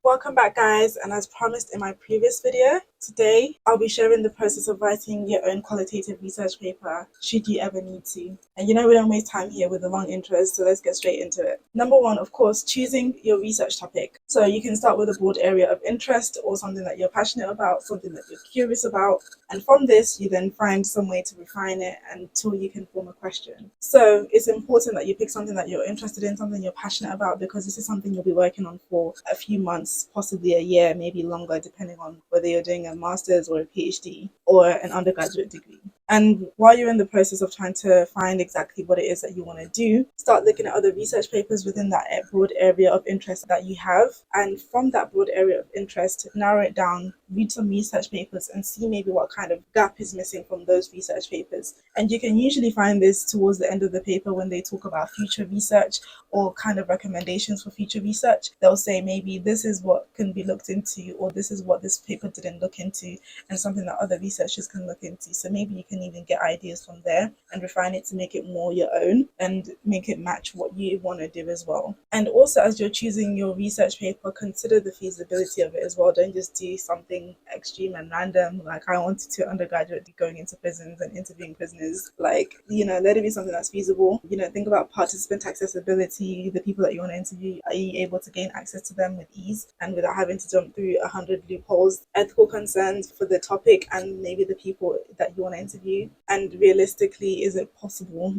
Welcome back, guys, and as promised in my previous video, today I'll be sharing the process of writing your own qualitative research paper should you ever need to. And we don't waste time here with the long intros, so let's get straight into it. Number one, of course, choosing your research topic. So you can start with a broad area of interest or something that you're passionate about, something that you're curious about, and from this you then find some way to refine it until you can form a question. So it's important that you pick something that you're interested in, something you're passionate about, because this is something you'll be working on for a few months, possibly a year, maybe longer, depending on whether you're doing a master's or a PhD or an undergraduate degree. And while you're in the process of trying to find exactly what it is that you want to do, start looking at other research papers within that broad area of interest that you have. And from that broad area of interest, narrow it down, read some research papers and see maybe what kind of gap is missing from those research papers. And you can usually find this towards the end of the paper when they talk about future research or kind of recommendations for future research. They'll say maybe this is what can be looked into, or this is what this paper didn't look into, and something that other researchers can look into. So maybe you can even get ideas from there and refine it to make it more your own and make it match what you want to do as well. And also, as you're choosing your research paper, consider the feasibility of it as well. Don't just do something extreme and random like I wanted to undergraduate going into prisons and interviewing prisoners. Let it be something that's feasible. Think about participant accessibility. The people that you want to interview, are you able to gain access to them with ease and without having to jump through 100 loopholes? Ethical concerns for the topic and maybe the people that you want to interview, and realistically, is it possible?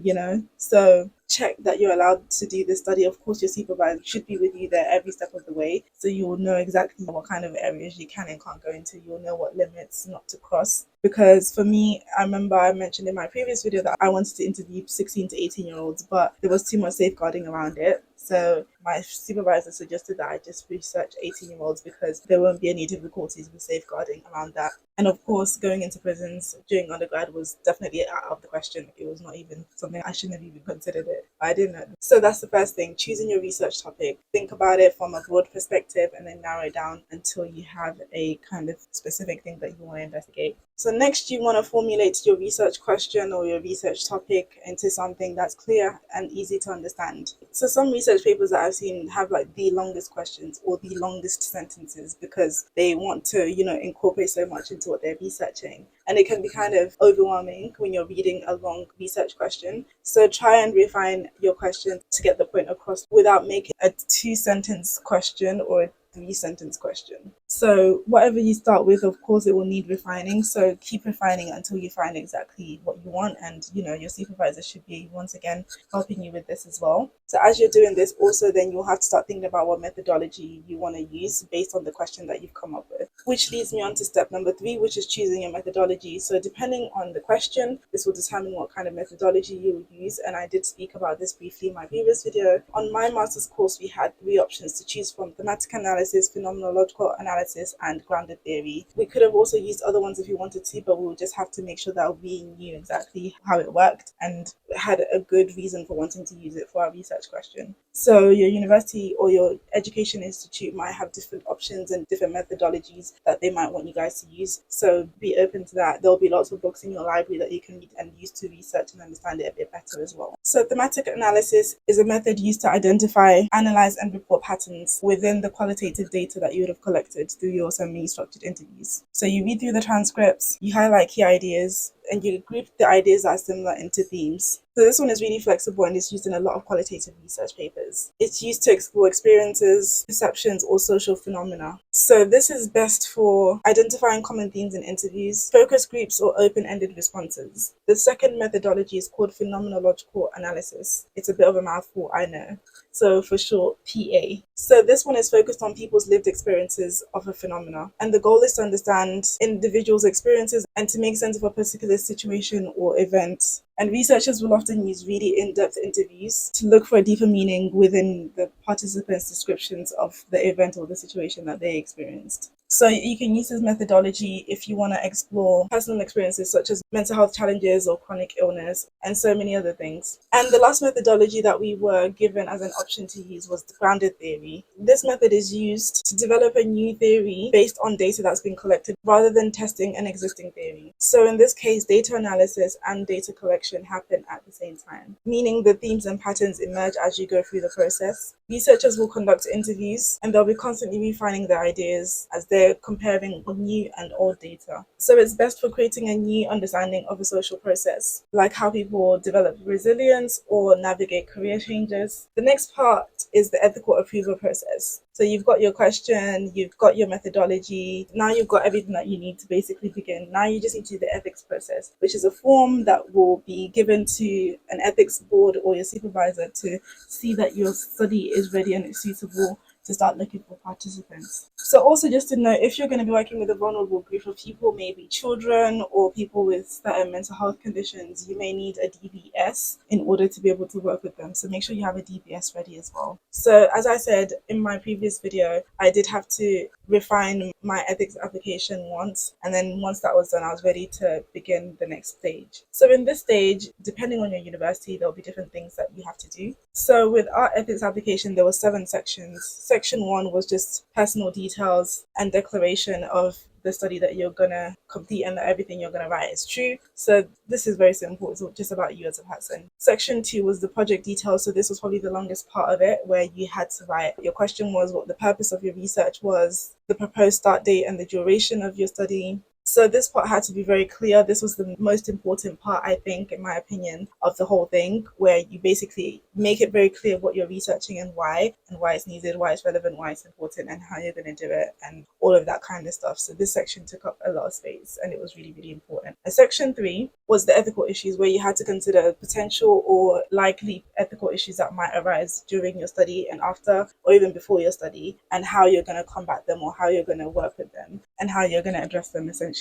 So check that you're allowed to do this study. Of course, your supervisor should be with you there every step of the way, so you will know exactly what kind of areas you can and can't go into. You'll know what limits not to cross. Because for me, I remember I mentioned in my previous video that I wanted to interview 16 to 18-year-olds, but there was too much safeguarding around it. So my supervisor suggested that I just research 18-year-olds because there won't be any difficulties with safeguarding around that. And of course, going into prisons during undergrad was definitely out of the question. It was not even something I shouldn't have even considered it. I didn't know. So that's the first thing, choosing your research topic. Think about it from a broad perspective and then narrow it down until you have a kind of specific thing that you want to investigate. So next, you want to formulate your research question or your research topic into something that's clear and easy to understand. So some research papers that I've seen have the longest questions or the longest sentences because they want to, incorporate so much into what they're researching. And it can be kind of overwhelming when you're reading a long research question. So try and refine your question to get the point across without making a 2-sentence question or a 3-sentence question. So whatever you start with, of course, it will need refining. So keep refining until you find exactly what you want. And, your supervisor should be, once again, helping you with this as well. So as you're doing this, also then you'll have to start thinking about what methodology you want to use based on the question that you've come up with. Which leads me on to step number 3, which is choosing your methodology. So depending on the question, this will determine what kind of methodology you will use. And I did speak about this briefly in my previous video. On my master's course, we had 3 options to choose from: thematic analysis, phenomenological analysis, and grounded theory. We could have also used other ones if we wanted to, but we would just have to make sure that we knew exactly how it worked and had a good reason for wanting to use it for our research question. So your university or your education institute might have different options and different methodologies that they might want you guys to use. So be open to that. There'll be lots of books in your library that you can read and use to research and understand it a bit better as well. So thematic analysis is a method used to identify, analyze, and report patterns within the qualitative data that you would have collected through your semi-structured interviews. So you read through the transcripts, you highlight key ideas, and you group the ideas that are similar into themes. So this one is really flexible and is used in a lot of qualitative research papers. It's used to explore experiences, perceptions, or social phenomena. So this is best for identifying common themes in interviews, focus groups, or open-ended responses. The second methodology is called phenomenological analysis. It's a bit of a mouthful, I know. So for short, PA. So this one is focused on people's lived experiences of a phenomena. And the goal is to understand individuals' experiences and to make sense of a particular situation or event. And researchers will often use really in-depth interviews to look for a deeper meaning within the participants' descriptions of the event or the situation that they experienced. So you can use this methodology if you want to explore personal experiences such as mental health challenges or chronic illness and so many other things. And the last methodology that we were given as an option to use was the grounded theory. This method is used to develop a new theory based on data that's been collected rather than testing an existing theory. So in this case, data analysis and data collection happen at the same time, meaning the themes and patterns emerge as you go through the process. Researchers will conduct interviews and they'll be constantly refining their ideas as they're comparing new and old data. So it's best for creating a new understanding of a social process, like how people develop resilience or navigate career changes. The next part is the ethical approval process. So you've got your question, you've got your methodology, now you've got everything that you need to basically begin. Now you just need to do the ethics process, which is a form that will be given to an ethics board or your supervisor to see that your study is ready and it's suitable to start looking for participants. So also just to know, if you're going to be working with a vulnerable group of people, maybe children or people with certain mental health conditions, you may need a DBS in order to be able to work with them. So make sure you have a DBS ready as well. So as I said in my previous video, I did have to refine my ethics application once, and then once that was done, I was ready to begin the next stage. So in this stage, depending on your university, there'll be different things that you have to do. So with our ethics application, there were 7 sections. Section 1 was just personal details and declaration of the study that you're gonna complete and that everything you're gonna write is true. So this is very simple. It's just about you as a person. Section 2 was the project details. So this was probably the longest part of it, where you had to write your question was, what the purpose of your research was, the proposed start date and the duration of your study. So this part had to be very clear. This was the most important part, I think, in my opinion, of the whole thing, where you basically make it very clear what you're researching and why it's needed, why it's relevant, why it's important, and how you're going to do it, and all of that kind of stuff. So this section took up a lot of space, and it was really, really important. And section 3 was the ethical issues, where you had to consider potential or likely ethical issues that might arise during your study and after, or even before your study, and how you're going to combat them or how you're going to work with them and how you're going to address them essentially.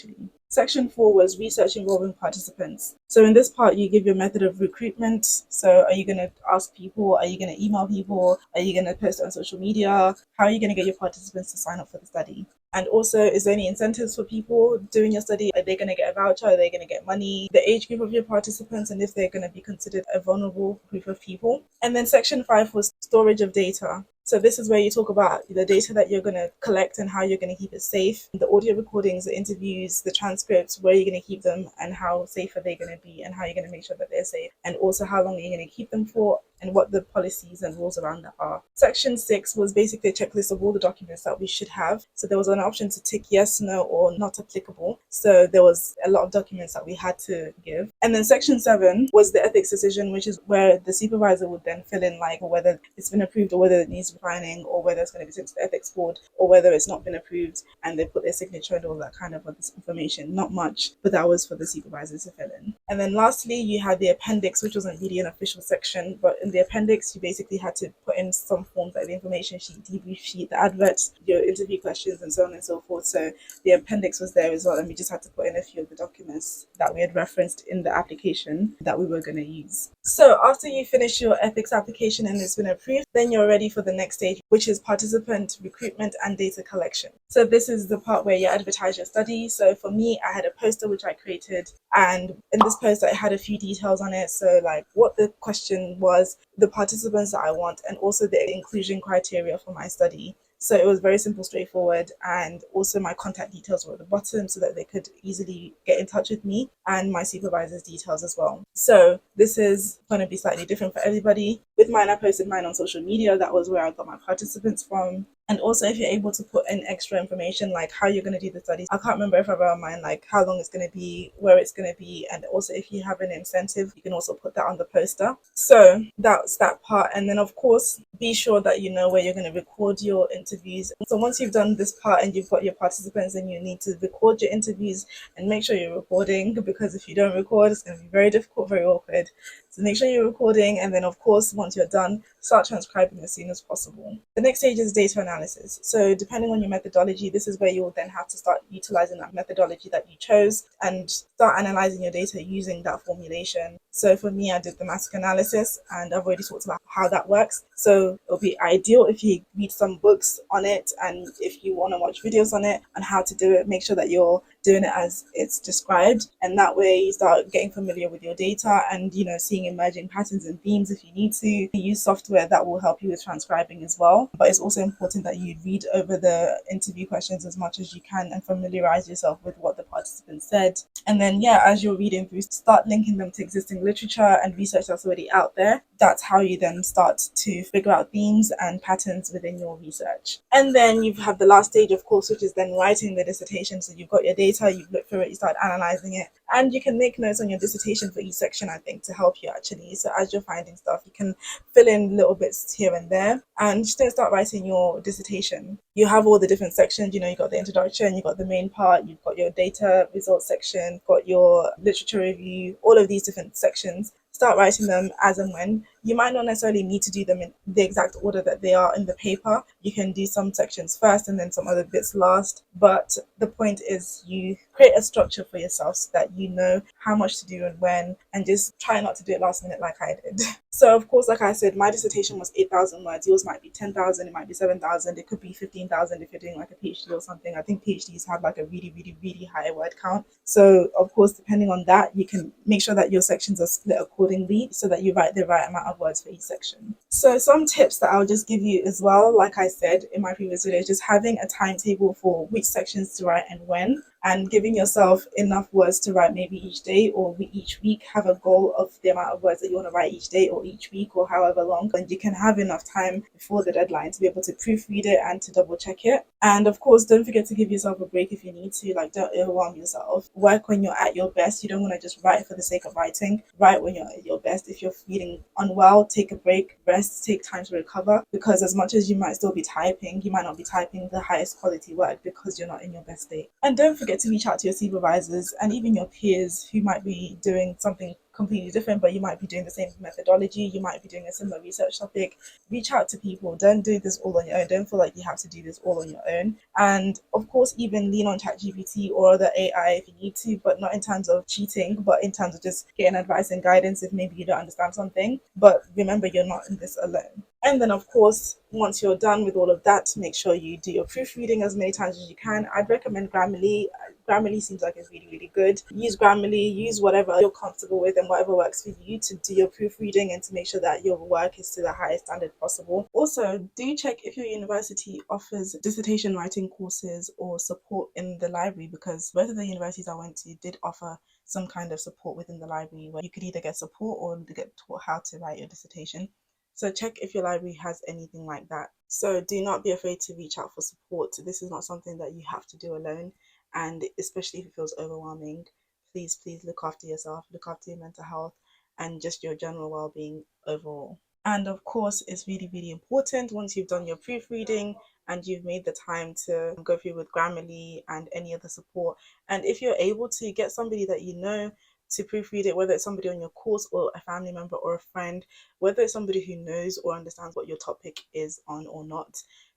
Section 4 was research involving participants. So in this part, you give your method of recruitment. So are you going to ask people? Are you going to email people? Are you going to post on social media? How are you going to get your participants to sign up for the study? And also, is there any incentives for people doing your study? Are they going to get a voucher? Are they going to get money? The age group of your participants, and if they're going to be considered a vulnerable group of people. And then section 5 was storage of data. So this is where you talk about the data that you're going to collect and how you're going to keep it safe, the audio recordings, the interviews, the transcripts, where you're going to keep them and how safe are they going to be and how you're going to make sure that they're safe, and also how long are you going to keep them for and what the policies and rules around that are. Section 6 was basically a checklist of all the documents that we should have. So there was an option to tick yes, no, or not applicable. So there was a lot of documents that we had to give. And then section 7 was the ethics decision, which is where the supervisor would then fill in like whether it's been approved or whether it needs refining or whether it's going to be sent to the ethics board or whether it's not been approved, and they put their signature and all that kind of this information. Not much, but that was for the supervisor to fill in. And then lastly, you had the appendix, which wasn't really an official section, but in the appendix, you basically had to put in some forms like the information sheet, debrief sheet, the adverts, your interview questions, and so on and so forth. So the appendix was there as well, and we just had to put in a few of the documents that we had referenced in the application that we were going to use. So after you finish your ethics application and it's been approved, then you're ready for the next stage, which is participant recruitment and data collection. So this is the part where you advertise your study. So for me, I had a poster which I created, and in this poster, it had a few details on it. So like what the question was, the participants that I want, and also the inclusion criteria for my study. So it was very simple, straightforward, and also my contact details were at the bottom so that they could easily get in touch with me, and my supervisor's details as well. So this is going to be slightly different for everybody. With mine, I posted mine on social media. That was where I got my participants from. And also, if you're able to put in extra information like how you're going to do the studies, I can't remember if I wrote mine like how long it's going to be, where it's going to be, and also if you have an incentive, you can also put that on the poster. So that's that part. And then of course, be sure that you know where you're going to record your interviews. So once you've done this part and you've got your participants, then you need to record your interviews and make sure you're recording, because if you don't record, it's going to be very difficult, very awkward. So make sure you're recording, and then of course, once you're done, start transcribing as soon as possible. The next stage is data analysis. So depending on your methodology, this is where you will then have to start utilizing that methodology that you chose and start analyzing your data using that formulation. So for me, I did thematic analysis, and I've already talked about how that works. So it'll be ideal if you read some books on it, and if you want to watch videos on it on how to do it, make sure that you're doing it as it's described, and that way you start getting familiar with your data and seeing emerging patterns and themes. If you need to use software that will help you with transcribing as well, but it's also important that you read over the interview questions as much as you can and familiarize yourself with what the participants said. And then, yeah, as you're reading through, start linking them to existing literature and research that's already out there. That's how you then start to figure out themes and patterns within your research. And then you have the last stage, of course, which is then writing the dissertation. So you've got your data, you've looked through it, you start analyzing it, and you can make notes on your dissertation for each section, I think, to help you actually. So as you're finding stuff, you can fill in little bits here and there, and just don't start writing your dissertation. You have all the different sections. You've got the introduction, you've got the main part, you've got your data results section, you've got your literature review, all of these different sections. Start writing them as and when. You might not necessarily need to do them in the exact order that they are in the paper. You can do some sections first and then some other bits last. But the point is you create a structure for yourself so that you know how much to do and when, and just try not to do it last minute like I did. So, of course, like I said, my dissertation was 8,000 words. Yours might be 10,000, it might be 7,000, it could be 15,000 if you're doing like a PhD or something. I think PhDs have like a really, really, really high word count. So, of course, depending on that, you can make sure that your sections are split accordingly so that you write the right amount of words for each section. So, some tips that I'll just give you as well, like I said in my previous video, is just having a timetable for which sections to write and when, and giving yourself enough words to write maybe each day or each week. Have a goal of the amount of words that you want to write each day or each week or however long, and you can have enough time before the deadline to be able to proofread it and to double check it. And of course, don't forget to give yourself a break if you need to. Like, don't overwhelm yourself. Work when you're at your best. You don't want to just write for the sake of writing. Write when you're at your best. If you're feeling unwell, take a break, rest, take time to recover, because as much as you might still be typing, you might not be typing the highest quality work because you're not in your best state. And don't forget to reach out to your supervisors and even your peers who might be doing something completely different, but you might be doing the same methodology, you might be doing a similar research topic. Reach out to people. Don't do this all on your own. Don't feel like you have to do this all on your own. And of course, even lean on ChatGPT or other AI if you need to, but not in terms of cheating, but in terms of just getting advice and guidance if maybe you don't understand something. But remember, you're not in this alone. And then, of course, once you're done with all of that, make sure you do your proofreading as many times as you can. I'd recommend Grammarly. Grammarly seems like it's really, really good. Use Grammarly, use whatever you're comfortable with and whatever works for you to do your proofreading and to make sure that your work is to the highest standard possible. Also, do check if your university offers dissertation writing courses or support in the library, because both of the universities I went to did offer some kind of support within the library where you could either get support or get taught how to write your dissertation. So check if your library has anything like that. So do not be afraid to reach out for support. This is not something that you have to do alone. And especially if it feels overwhelming, please look after yourself, look after your mental health and just your general well-being overall. And of course, it's really, really important once you've done your proofreading and you've made the time to go through with Grammarly and any other support. And if you're able to get somebody that you know to proofread it, whether it's somebody on your course or a family member or a friend, whether it's somebody who knows or understands what your topic is on or not.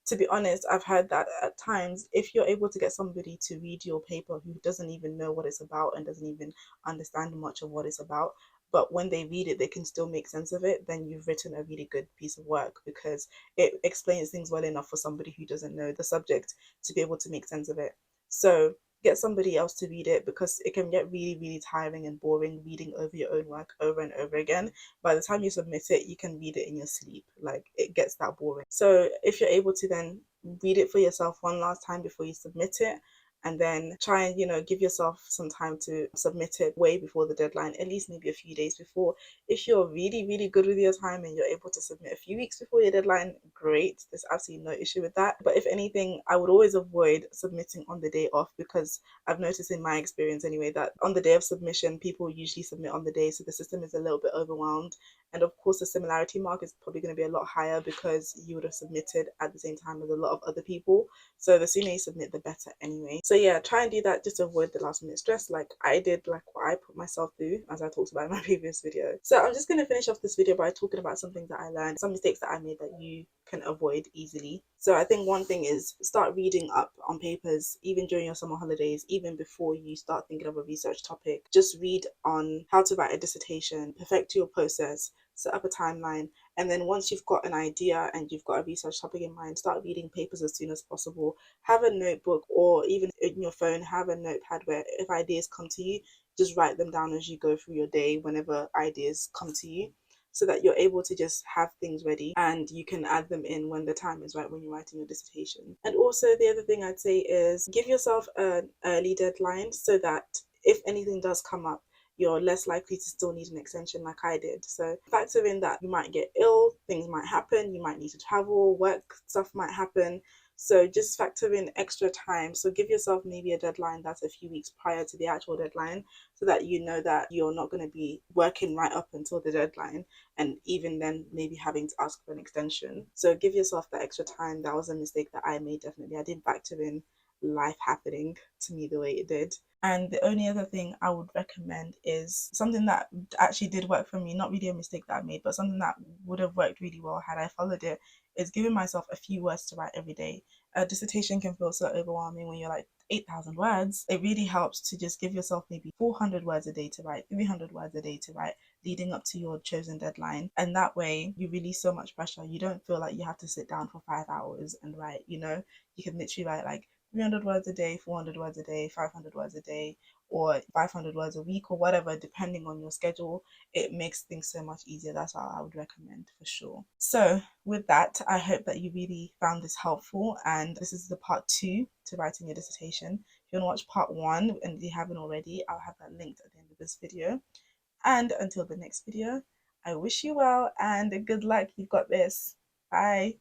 To be honest, I've heard that at times, if you're able to get somebody to read your paper who doesn't even know what it's about and doesn't even understand much of what it's about, but when they read it, they can still make sense of it, then you've written a really good piece of work because it explains things well enough for somebody who doesn't know the subject to be able to make sense of it. So get somebody else to read it, because it can get really, really tiring and boring reading over your own work over and over again. By the time you submit it, you can read it in your sleep. Like, it gets that boring. So if you're able to then read it for yourself one last time before you submit it, and then try and give yourself some time to submit it way before the deadline, at least maybe a few days before. If you're really, really good with your time and you're able to submit a few weeks before your deadline, great, there's absolutely no issue with that. But if anything, I would always avoid submitting on the day off, because I've noticed in my experience anyway that on the day of submission, people usually submit on the day, so the system is a little bit overwhelmed And of course, the similarity mark is probably going to be a lot higher because you would have submitted at the same time as a lot of other people. So the sooner you submit, the better anyway. So yeah, try and do that just to avoid the last minute stress like I did, like what I put myself through, as I talked about in my previous video. So I'm just going to finish off this video by talking about some things that I learned, some mistakes that I made that you can avoid easily. So I think one thing is start reading up on papers even during your summer holidays, even before you start thinking of a research topic. Just read on how to write a dissertation, perfect your process, set up a timeline, and then once you've got an idea and you've got a research topic in mind, start reading papers as soon as possible. Have a notebook, or even in your phone, have a notepad where if ideas come to you, just write them down as you go through your day whenever ideas come to you, so that you're able to just have things ready and you can add them in when the time is right, when you're writing your dissertation. And also the other thing I'd say is give yourself an early deadline so that if anything does come up, you're less likely to still need an extension like I did. So factor in that you might get ill, things might happen, you might need to travel, work stuff might happen. So just factor in extra time. So give yourself maybe a deadline that's a few weeks prior to the actual deadline, so that you know that you're not going to be working right up until the deadline, and even then maybe having to ask for an extension. So give yourself that extra time. That was a mistake that I made, definitely. I didn't factor in life happening to me the way it did. And the only other thing I would recommend is something that actually did work for me, not really a mistake that I made, but something that would have worked really well had I followed it, is giving myself a few words to write every day. A dissertation can feel so overwhelming when you're like 8,000 words. It really helps to just give yourself maybe 400 words a day to write, 300 words a day to write, leading up to your chosen deadline. And that way you release so much pressure. You don't feel like you have to sit down for 5 hours and write, you know, you can literally write like 300 words a day, 400 words a day, 500 words a day, or 500 words a week, or whatever, depending on your schedule. It makes things so much easier. That's what I would recommend for sure. So with that, I hope that you really found this helpful, and this is the part 2 to writing your dissertation. If you want to watch part 1 and you haven't already, I'll have that linked at the end of this video. And until the next video, I wish you well and good luck. You've got this. Bye.